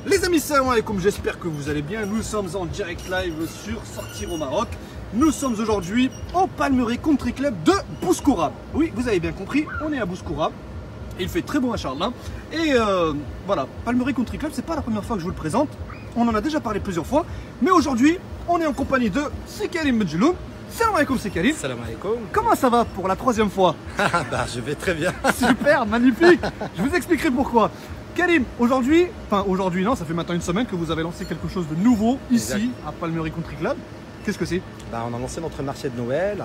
Les amis, salam alaikum, j'espère que vous allez bien. Nous sommes en direct live sur Sortir au Maroc. Nous sommes aujourd'hui au Palmeraie Country Club de Bouskoura. Oui, vous avez bien compris, on est à Bouskoura. Il fait très beau à Charles. Et voilà, Palmeraie Country Club, c'est pas la première fois que je vous le présente. On en a déjà parlé plusieurs fois. Mais aujourd'hui, on est en compagnie de Karim Medjeloun. Salam alaikum, c'est Karim. Salam alaikum. Comment ça va pour la troisième fois? Bah, je vais très bien. Super, magnifique. Je vous expliquerai pourquoi. Karim, aujourd'hui, enfin aujourd'hui non, ça fait maintenant une semaine que vous avez lancé quelque chose de nouveau ici Exact. à Palmeraie Country Club. Qu'est-ce que c'est? Bah, on a lancé notre marché de Noël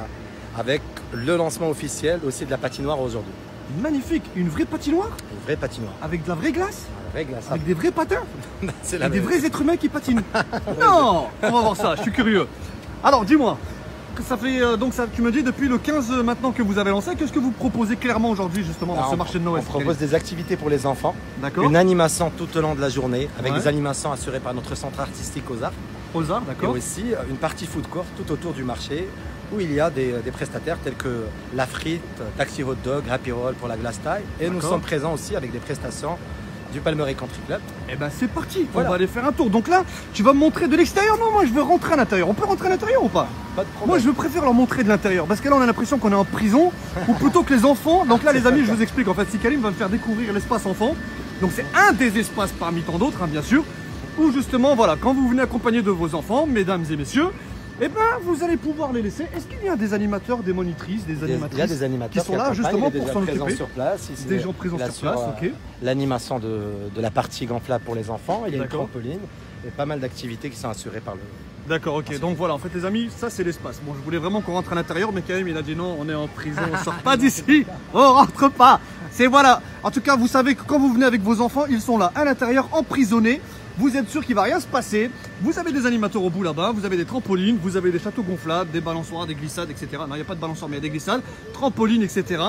avec le lancement officiel aussi de la patinoire aujourd'hui. Magnifique, une vraie patinoire Une vraie patinoire. avec de la vraie glace, Une vraie glace. avec des vrais patins, C'est et des vrais êtres humains qui patinent. Non, on va voir ça, je suis curieux. Alors dis-moi, que ça fait donc ça, tu me dis depuis le 15 maintenant que vous avez lancé, qu'est-ce que vous proposez clairement aujourd'hui justement dans ce marché de Noël? On propose des activités pour les enfants. D'accord. Une animation tout au long de la journée avec Ouais. des animations assurées par notre centre artistique aux arts. Aux arts, Et d'accord. aussi une partie food court tout autour du marché où il y a des prestataires tels que la frite, taxi hot dog, happy roll pour la glace taille. Et nous D'accord. sommes présents aussi avec des prestations du Palmeraie Country Club. Eh ben c'est parti, Voilà. on va aller faire un tour. Donc là, tu vas me montrer de l'extérieur? Non, moi je veux rentrer à l'intérieur. On peut rentrer à l'intérieur ou pas? Pas de problème. Moi je préfère leur montrer de l'intérieur parce que là on a l'impression qu'on est en prison ou plutôt que les enfants. Donc là les amis, je vous explique en fait, si Karim va me faire découvrir l'espace enfant. Donc c'est un des espaces parmi tant d'autres bien sûr, où justement voilà, quand vous venez accompagné de vos enfants, mesdames et messieurs, eh ben vous allez pouvoir les laisser. Est-ce qu'il y a des animateurs, des monitrices, des animatrices Il y a des animateurs qui sont là accompagnent, justement il y a pour des s'en gens présents occuper? sur place. Ici, Des gens présents il sur assure, place, ok. L'animation de la partie gonflable pour les enfants. Il y a une D'accord. trampoline et pas mal d'activités qui sont assurées par le. D'accord, ok. Donc voilà, en fait les amis, ça c'est l'espace. Bon, je voulais vraiment qu'on rentre à l'intérieur, mais Karim il a dit non, on est en prison, on sort pas d'ici, on rentre pas. C'est voilà. En tout cas, vous savez que quand vous venez avec vos enfants, ils sont là à l'intérieur, emprisonnés. Vous êtes sûr qu'il va rien se passer. Vous avez des animateurs au bout là-bas, vous avez des trampolines, vous avez des châteaux gonflables, des balançoires, des glissades, etc. Non, il n'y a pas de balançoire, mais il y a des glissades, trampolines, etc.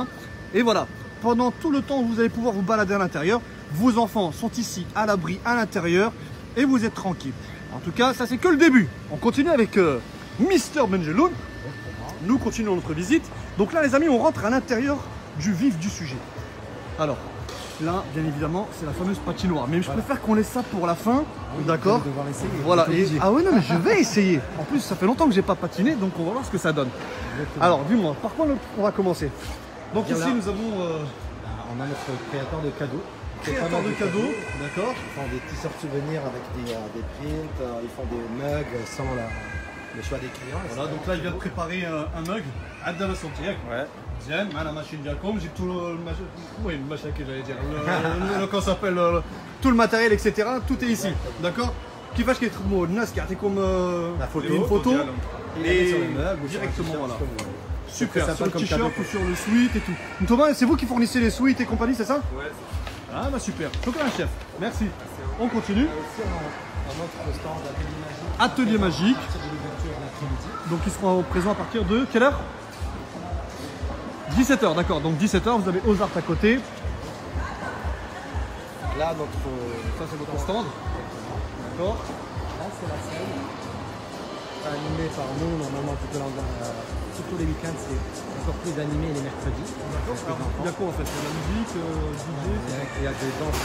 Et voilà, pendant tout le temps, vous allez pouvoir vous balader à l'intérieur. Vos enfants sont ici, à l'abri, à l'intérieur, et vous êtes tranquille. En tout cas, ça c'est que le début. On continue avec Mister Medjeloun. Nous continuons notre visite. Donc là, les amis, on rentre à l'intérieur du vif du sujet. Alors, là, bien évidemment, c'est la fameuse patinoire. Mais je préfère qu'on laisse ça pour la fin. D'accord. Devoir essayer. Voilà. Et, ah ouais, non, mais je vais essayer. En plus, ça fait longtemps que j'ai pas patiné, donc on va voir ce que ça donne. Alors, dis-moi, par quoi on va commencer? Donc Bien ici, là. nous avons On a notre créateur de cadeaux. créateur de cadeaux. D'accord. Ils font des t-shirts souvenirs avec des prints. Ils font des mugs sans le choix des clients. Voilà, donc là, il vient de préparer un mug. Adda la santé. Ouais. J'aime, la machine Diacom, j'ai tout le machin. Oui, le machin que j'allais dire. Comment ça s'appelle tout le matériel, etc. Tout est ici. D'accord? Qui va chez Trmo, Nas qui a été comme La photo. une photo. Et sur le mug ou sur un directement t-shirt, voilà. comme vous voulez. Super, Ça sur le comme t-shirt cadeau, ou sur le sweat et tout. Donc, Thomas, c'est vous qui fournissez les sweats et compagnie, c'est ça? Ouais, Ah bah super. Donc là, chef. Merci. On continue. Aussi, on a un autre stand d'atelier magique. Atelier magique. À partir de l'ouverture de l'après-midi. Donc ils seront présents à partir de quelle heure? 17h, d'accord. Donc 17h, vous avez Ozart à côté. Là, notre. Ça, c'est votre stand. D'accord. Là, c'est la scène. Animée par nous, normalement, tout au long de surtout les week-ends, c'est encore plus animé les mercredis. D'accord. Alors, il y a quoi en fait? Il y a la musique, DJ. Il y a des danses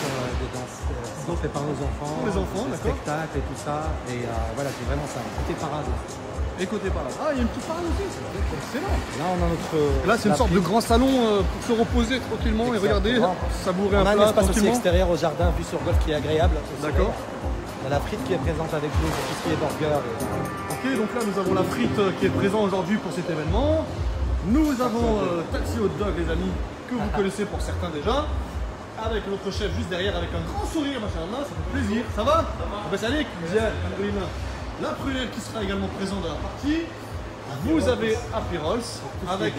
faites par nos enfants, Pour les enfants, des d'accord. spectacles et tout ça. Et voilà, c'est vraiment ça. Côté parade. Et côté par là. Ah, il y a une petite parade aussi. Excellent. Là, on a notre. Là, c'est une sorte de grand salon pour se reposer tranquillement et regarder, Exactement. savourer On un a un plat espace aussi tranquillement. extérieur au jardin, vue sur golf qui est agréable. au soleil. D'accord. On a la frite qui est présente avec nous pour tout ce qui est burger. Ok, donc là, nous avons la frite qui est présente aujourd'hui pour cet événement. Nous avons Taxi Hot Dog, les amis, que vous connaissez pour certains déjà. Avec notre chef juste derrière, avec un grand sourire, machallah, ça fait plaisir. Ça va? Ben, salut, bien, alhamdoulilah. La prunelle qui sera également présente dans la partie. Vous avez Happy Rolls avec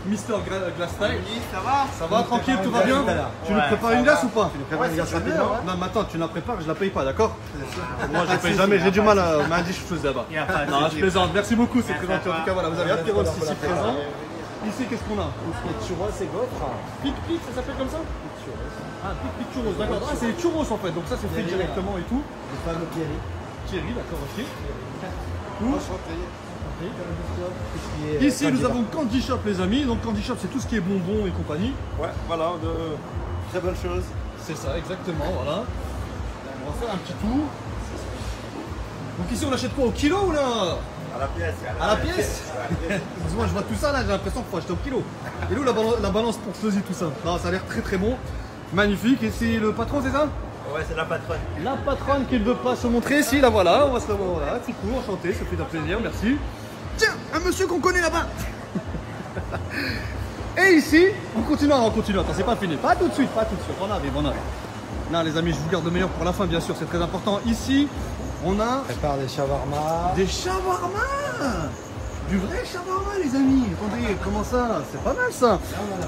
Mister Glass Style. ça va? Ça va, tranquille, tout va bien? Tu nous prépares une glace ou pas? Préparer une glace rapidement. Non, mais attends, tu la prépares, je la paye pas, d'accord? Moi, je paye jamais, j'ai du mal à m'a dit je là-bas. Y a pas de Non, souci. je plaisante, merci beaucoup, c'est présenté. En tout cas, voilà, vous avez Happy Rolls ici présent. Ici, qu'est-ce qu'on a? Tout ce qui est churros et gaufres. Pic Pic, ça s'appelle comme ça? Ah, Pic Pic Churros, d'accord. Ah, c'est les churros en fait, donc ça c'est fait Pierry, directement et tout. Le fameux Pierry. Thierry, d'accord, ok. Ici, nous avons Candy Shop, les amis. Donc, Candy Shop, c'est tout ce qui est bonbons et compagnie. Ouais, voilà, de très bonnes choses. C'est ça, exactement, voilà. faire un petit tour. Donc ici on achète quoi, au kilo ou là? À la pièce. À la pièce. Moi je vois tout ça là, j'ai l'impression qu'il faut acheter au kilo. Et où la balance pour Slozy tout ça? Non, ça a l'air très très bon. Magnifique. Et c'est le patron, c'est ça? Ouais, c'est la patronne. La patronne qui ne veut pas se montrer ici, là voilà, on va se la voir, voilà. Coucou, enchanté, ça fait un plaisir, merci. Tiens, un monsieur qu'on connaît là-bas. Et ici, on continue, attends, c'est pas fini, pas tout de suite, on arrive. Là les amis, je vous garde le meilleur pour la fin, bien sûr, c'est très important. Ici, on a... Prépare des shawarma. Des shawarma. Du vrai shawarma les amis, attendez, comment ça? C'est pas mal ça.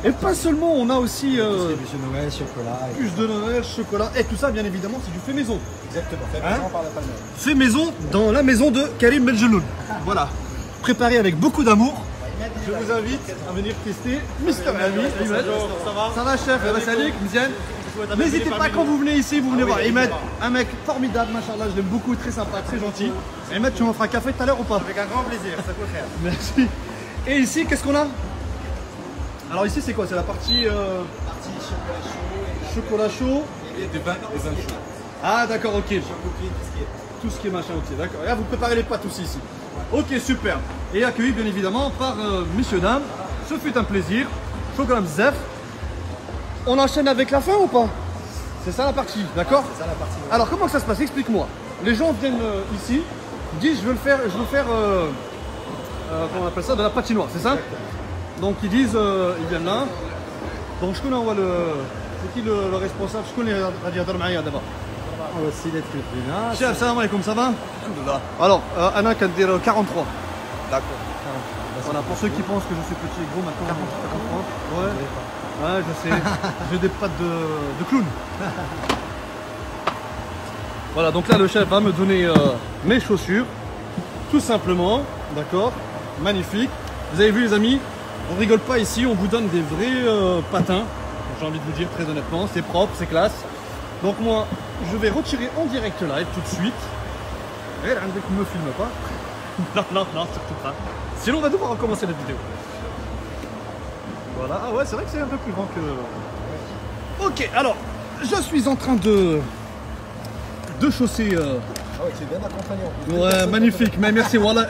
Et pas seulement, on a aussi... Bûche de Noël, chocolat. Bûche de Noël, chocolat, et tout ça bien évidemment c'est du fait maison. Exactement, fait Hein maison par la palmette. Fait maison dans la maison de Karim Beljeloun. Voilà, préparé avec beaucoup d'amour. Je vous invite à venir tester Mister Ami. Ça va chef, salut, Mziane. N'hésitez pas quand vous venez ici, vous venez voir Ahmed, un mec formidable, machallah, je l'aime beaucoup, très sympa, très gentil. Ahmed, tu m'offres un café tout à l'heure ou pas? Avec un grand plaisir, ça peut faire. Merci. Et ici, qu'est-ce qu'on a? Alors ici, c'est quoi? C'est la partie chocolat chaud. Et des vins chauds. Ah d'accord, ok. Tout ce qui est machin, ok, d'accord. Et là, vous préparez les pâtes aussi ici. Ok, super. Et accueilli bien évidemment par messieurs, dames. Ce fut un plaisir. Chocolat Bzef. On enchaîne avec la fin ou pas? C'est ça la partie, d'accord? C'est ça la partie. Alors comment ça se passe? Explique-moi. Les gens viennent ici, disent je veux faire comment on appelle ça, de la patinoire, c'est ça? Donc ils disent, ils viennent là. Donc je connais c'est qui le responsable? Je connais Radiator Maïa d'abord. On va aussi l'être le plus Chef, salam alaikum, ça va? Alors, Anna can dire 43. D'accord. Voilà, pour ceux qui pensent que je suis petit et gros, maintenant je comprends. Ouais, je sais. J'ai des pattes de clown. Voilà, donc là le chef va me donner mes chaussures. Tout simplement, d'accord? Magnifique. Vous avez vu les amis, on rigole pas ici, on vous donne des vrais patins. J'ai envie de vous dire très honnêtement, c'est propre, c'est classe. Donc moi, je vais retirer en direct live tout de suite. Et là, ne me filme pas. Non, surtout pas. Sinon, on va devoir recommencer la vidéo. Voilà. Ah ouais, c'est vrai que c'est un peu plus grand que... Ok, alors, je suis en train de chausser... Ah ouais, tu es bien accompagné en plus. Ouais, magnifique, mais merci, voilà,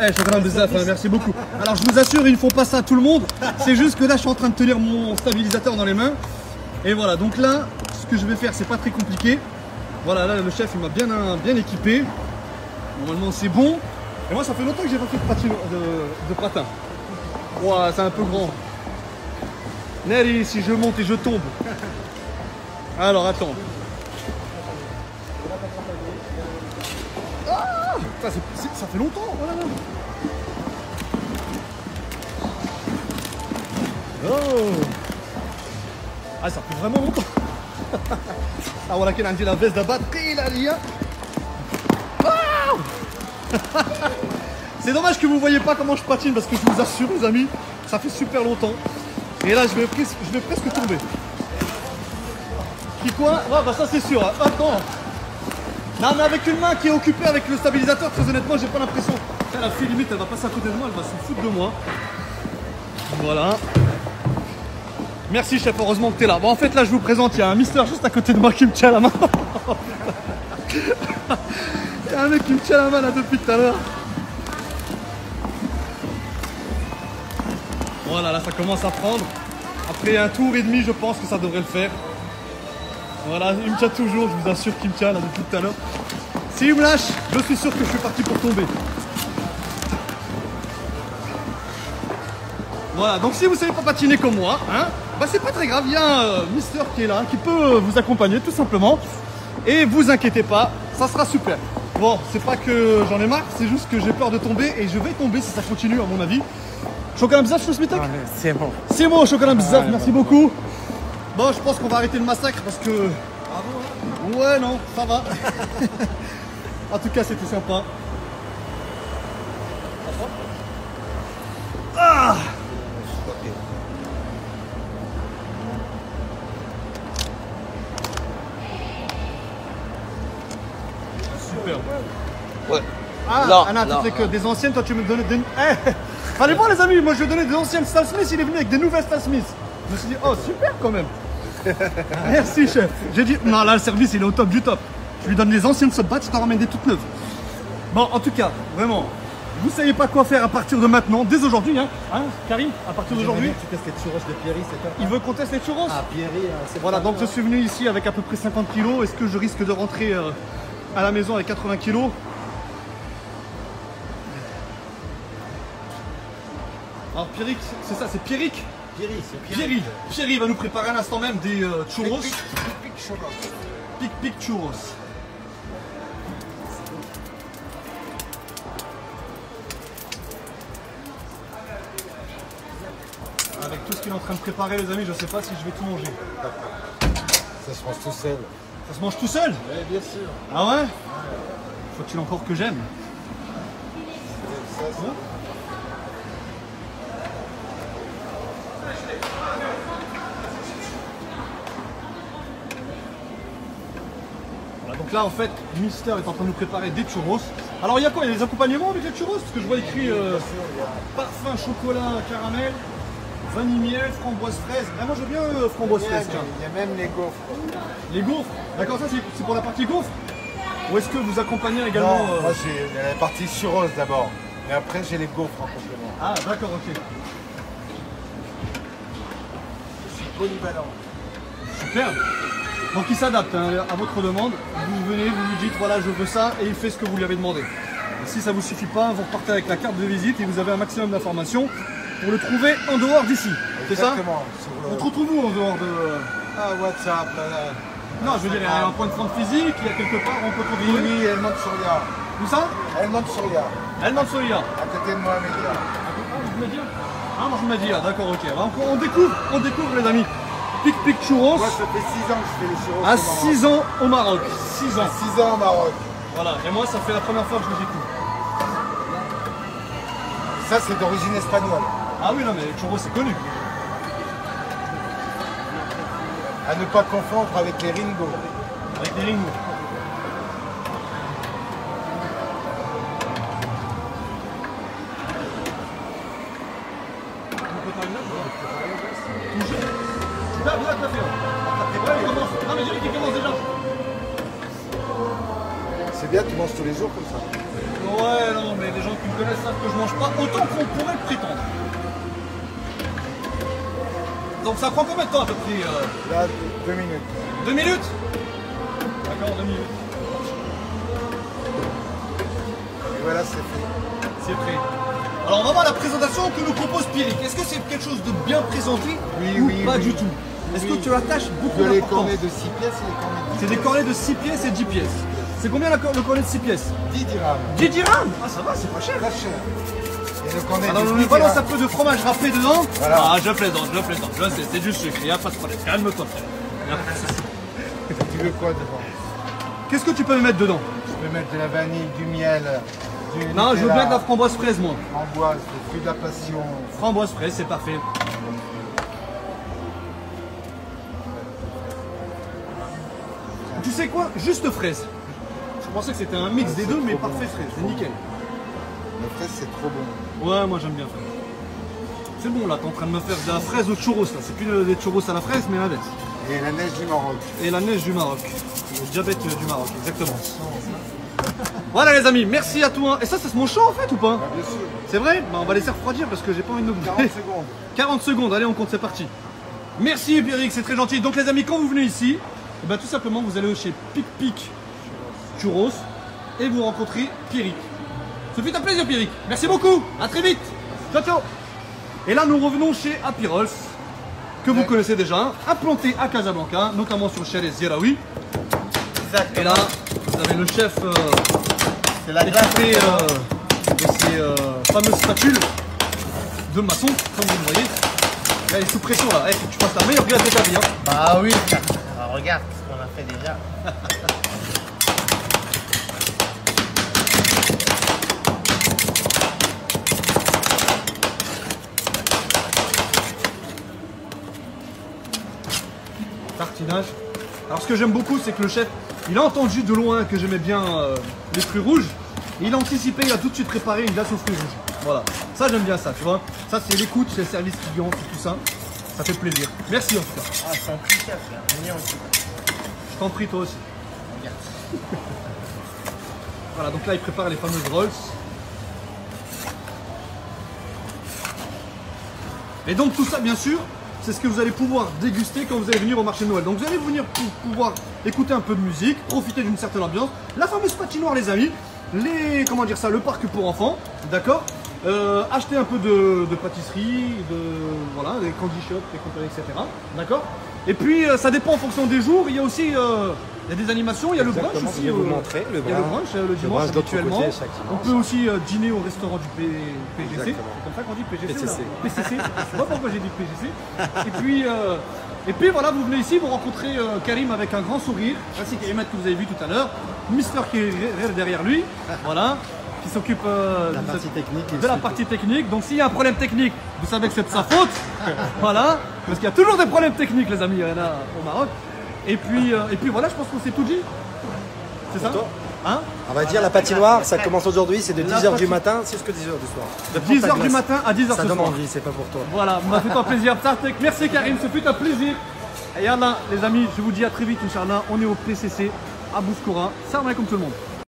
merci beaucoup. Alors je vous assure, ils ne font pas ça à tout le monde, c'est juste que là je suis en train de tenir mon stabilisateur dans les mains. Et voilà, donc là, ce que je vais faire, c'est pas très compliqué. Voilà, là le chef il m'a bien équipé. Normalement c'est bon. Et moi ça fait longtemps que j'ai pas fait de patin. Ouah, c'est un peu grand. Neri, si je monte et je tombe. Alors attends. Ça fait longtemps, voilà. Oh. Ah, ça fait vraiment longtemps. Ah voilà, qu'il a dit la veste de batterie là, Lia. C'est dommage que vous voyez pas comment je patine parce que je vous assure les amis, ça fait super longtemps. Et là je vais presque tomber. Qui quoi? Ouais, bah ça c'est sûr. Hein. Attends. Non mais avec une main qui est occupée avec le stabilisateur, très honnêtement j'ai pas l'impression. La fille limite elle va passer à côté de moi, elle va se foutre de moi. Voilà. Merci chef, heureusement que t'es là. Bon en fait là je vous présente, il y a un mister juste à côté de moi qui me tient la main. Il y a un mec qui me tient la main là depuis tout à l'heure. Voilà, là ça commence à prendre. Après un tour et demi je pense que ça devrait le faire. Voilà, il me tient toujours, je vous assure qu'il me tient là depuis tout à l'heure. S'il me lâche, je suis sûr que je suis parti pour tomber. Voilà, donc si vous ne savez pas patiner comme moi, hein, bah c'est pas très grave, il y a un mister qui est là, qui peut vous accompagner tout simplement. Et vous inquiétez pas, ça sera super. Bon, c'est pas que j'en ai marre, c'est juste que j'ai peur de tomber et je vais tomber si ça continue à mon avis. Chocolat bzaf, Shosmitak? C'est bon. C'est bon, chocolat bzaf, merci beaucoup. Bon, je pense qu'on va arrêter le massacre parce que... Ouais, non, ça va. En tout cas, c'était sympa. Ah! Super. Ouais. Ah, Non, Anna, non. tu sais que des anciennes, toi tu me donnais des... Eh, fallait voir les amis, moi je donnais des anciennes Stan Smith, il est venu avec des nouvelles Stan Smith. Je me suis dit, oh super quand même. Merci chef. J'ai dit, non là le service il est au top du top. Je lui donne les anciennes sobat, je t'en ramène des toutes neuves. Bon, en tout cas, vraiment, vous savez pas quoi faire à partir de maintenant, dès aujourd'hui, hein, Karim, à partir d'aujourd'hui. Tu testes les churros de Pierry, c'est toi. Il veut qu'on teste les churros. Ah, Pierry, c'est Voilà, donc je suis venu ici avec à peu près 50 kilos. Est-ce que je risque de rentrer à la maison avec 80 kilos? Alors Pierrick, c'est ça, c'est Pierrick. Pierry, c'est Pierry. Pierry va nous préparer à l'instant même des churros. Pic churros. Avec tout ce qu'il est en train de préparer les amis, je sais pas si je vais tout manger. Ça se mange tout seul. Ça se mange tout seul? Oui, bien sûr. Ah ouais? Faut-il encore que j'aime? Voilà, donc là en fait, Mister est en train de nous préparer des churros. Alors il y a quoi? Il y a des accompagnements avec les churros? Parce que je vois écrit parfum, chocolat, caramel, vanille, miel, framboise, fraise. Ah, moi je veux bien framboise, fraise. Tiens. Il y a même les gaufres. Les gaufres? D'accord, ça c'est pour la partie gaufre? Ou est-ce que vous accompagnez également Non, moi j'ai la partie churros d'abord. Et après j'ai les gaufres en complément. Ah d'accord, ok. Je suis polyvalent. Super. Donc il s'adapte hein, à votre demande. Vous venez, vous lui dites voilà je veux ça et il fait ce que vous lui avez demandé. Et si ça ne vous suffit pas, vous repartez avec la carte de visite et vous avez un maximum d'informations pour le trouver en dehors d'ici. C'est ça? Exactement. On te retrouve où en dehors de... Ah, WhatsApp, là. Non, je veux dire, il y a un point de vente physique, il y a quelque part, on peut te Oui, retrouver. oui, elle monte sur Lia. Où ça? Elle monte sur Lia. Elle demande Solia. À côté de moi, Média. Ah, moi je me dis, ah, d'accord, ok. On découvre les amis. Pic churros. Moi, ça fait 6 ans que je fais les churros. À au Maroc. 6 ans au Maroc. 6 ans. 6 ans au Maroc. Voilà, et moi ça fait la première fois que je le découvre. Ça, c'est d'origine espagnole. Ah oui, non, mais les churros c'est connu. À ne pas confondre avec les Ringo. Avec des ringos. C'est bien, tu manges tous les jours comme ça. Ouais, non, mais les gens qui me connaissent savent que je mange pas autant qu'on pourrait le prétendre. Donc ça prend combien de temps à peu près Là, 2 minutes. 2 minutes? D'accord, 2 minutes. Et voilà, c'est fait. C'est prêt. Alors on va voir la présentation que nous propose Pierrick. Est-ce que c'est quelque chose de bien présenté Oui, ou oui, pas oui. du tout? Est-ce que Oui. tu attaches beaucoup De les d'importance? cornets de 6 pièces et les cornets de 10 C'est des cornets de 6 pièces et 10 pièces. C'est combien le cornet de 6 pièces? 10 dirhams. 10 dirhams? Ah ça va, c'est pas cher. Très cher. Et le cornet Alors de on 10 lui balance un dirhams. peu de fromage râpé dedans. Voilà. Ah je plaisante, je sais, c'est du sucre, il n'y a pas de problème. Calme-toi frère. Y a pas de souci. Tu veux quoi devant? Qu'est-ce que tu peux me mettre dedans? Je peux mettre de la vanille, du miel, du Non, je veux Nutella, bien de la framboise fraise moi. framboise, des fruits de la passion. Framboise fraise, c'est parfait. Tu sais quoi? Juste fraise. Je pensais que c'était un mix des deux, mais trop parfait bon, fraise, c'est c'est trop nickel. La fraise, c'est trop bon. Ouais, moi j'aime bien fraise. C'est bon là, t'es en train de me faire de la fraise aux churros là. C'est plus des churros à la fraise, mais l'inverse. Et la neige du Maroc. Et la neige du Maroc. Le diabète du Maroc, exactement. Voilà les amis, merci à toi. Et ça se mange chaud en fait ou pas? Ah, bien sûr. C'est vrai? Bah, on va laisser refroidir parce que j'ai pas envie de me 40 bouffer. secondes. 40 secondes, allez on compte, c'est parti. Merci Pierrick, c'est très gentil. Donc les amis, quand vous venez ici, eh ben, tout simplement vous allez chez Pic Churros et vous rencontrez Pierrick. Ce fut un plaisir Pierrick. Merci beaucoup, à très vite. Ciao ciao. Et là nous revenons chez Apirols, que vous connaissez déjà, implanté à Casablanca, notamment sur Chalès Ziraoui. Et là, vous avez le chef C'est la équipé de ces fameuses spatules de maçon, comme vous le voyez. Là, il est sous pression là. Faut que tu fasses la meilleure glace de ta vie. Hein. Bah oui, alors, regarde ce qu'on a fait déjà. Tartinage. Alors ce que j'aime beaucoup, c'est que le chef, il a entendu de loin que j'aimais bien les fruits rouges. Et il a anticipé, il a tout de suite préparé une glace aux fruits rouges. Voilà. Ça j'aime bien ça, tu vois. Ça c'est l'écoute, c'est le service client, c'est tout ça. Ça fait plaisir. Merci en tout cas. Ah, c'est un petit chef, là. Mignon aussi. Je t'en prie toi aussi. Voilà, donc là, il prépare les fameuses rolls. Et donc tout ça, bien sûr, c'est ce que vous allez pouvoir déguster quand vous allez venir au marché de Noël. Donc vous allez venir pour pouvoir écouter un peu de musique, profiter d'une certaine ambiance. La fameuse patinoire, les amis. Les, comment dire ça, le parc pour enfants, d'accord. Acheter un peu de pâtisserie, voilà, des candy shops, des compagnies, etc. D'accord. Et puis ça dépend en fonction des jours. Il y a aussi il y a des animations, il y a le brunch Exactement, aussi. je vais vous montrer le il y a le brunch le dimanche brunch de l'autre habituellement. côté, chaque dimanche. On peut aussi dîner au restaurant du PGC. C'est Exactement. comme ça qu'on dit PGC. PCC. PCC. Je sais pas pourquoi j'ai dit PGC. Et puis voilà, vous venez ici, vous rencontrez Karim avec un grand sourire, ainsi qu'Ahmed que vous avez vu tout à l'heure, Mister qui est derrière lui, voilà, qui s'occupe de la partie technique. Donc s'il y a un problème technique, vous savez que c'est de sa faute, voilà, parce qu'il y a toujours des problèmes techniques, les amis, il y en a au Maroc. Et puis voilà, je pense qu'on s'est tout dit. C'est ça hein? On va dire la patinoire, ça commence aujourd'hui, c'est de La 10h du matin, c'est jusqu'à 10h du soir. De 10h du matin à 10h Ça ce donne soir. envie, c'est pas pour toi. Voilà, m'a fait un plaisir. Merci Karim, ce fut un plaisir. Et Yallah, les amis, je vous dis à très vite, Inch'Allah. On est au PCC à Bouskoura. Salam alaikum tout le monde.